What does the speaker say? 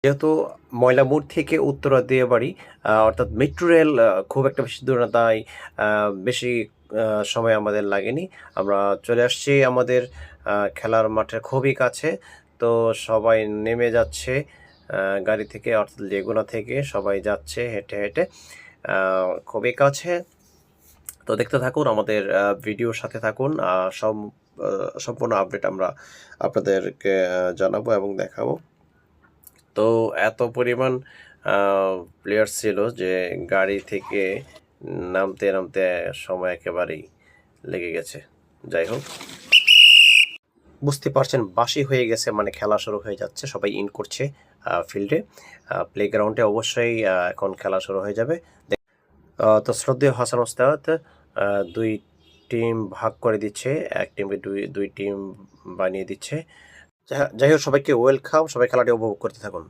যেহেতু ময়লামোড় থেকে উত্তরা দিয়াবাড়ি অর্থাৎ মেট্রো রেল খুব একটা বেশি দূরে না, তাই বেশি সময় আমাদের লাগেনি। আমরা চলে আসছি আমাদের খেলার মাঠের খুবই কাছে। তো সবাই নেমে যাচ্ছে গাড়ি থেকে, অর্থাৎ লেগুনা থেকে সবাই যাচ্ছে হেঁটে, হেঁটে। খুবই কাছে। তো দেখতে থাকুন, আমাদের ভিডিওর সাথে থাকুন। সম্পূর্ণ আপডেট আমরা আপনাদেরকে জানাবো এবং দেখাবো। তো এত পরিমাণ প্লেয়ার ছিল যে গাড়ি থেকে নামতে, নামতে সময় একেবারেই লেগে গেছে। যাই হোক, বুঝতে পারছেন বাঁশি হয়ে গেছে, মানে খেলা শুরু হয়ে যাচ্ছে। সবাই ইন করছে ফিল্ডে। প্লেগ্রাউন্ডে অবশ্যই এখন খেলা শুরু হয়ে যাবে। তো শ্রদ্ধেয় হাসান ওস্তাদ ২ টিম ভাগ করে দিচ্ছে। এক টিমকে ২ টিম বানিয়ে দিচ্ছে। যাই হোক, সবাইকে ওয়েলকাম। সবাই খেলাটি উপভোগ করতে থাকুন।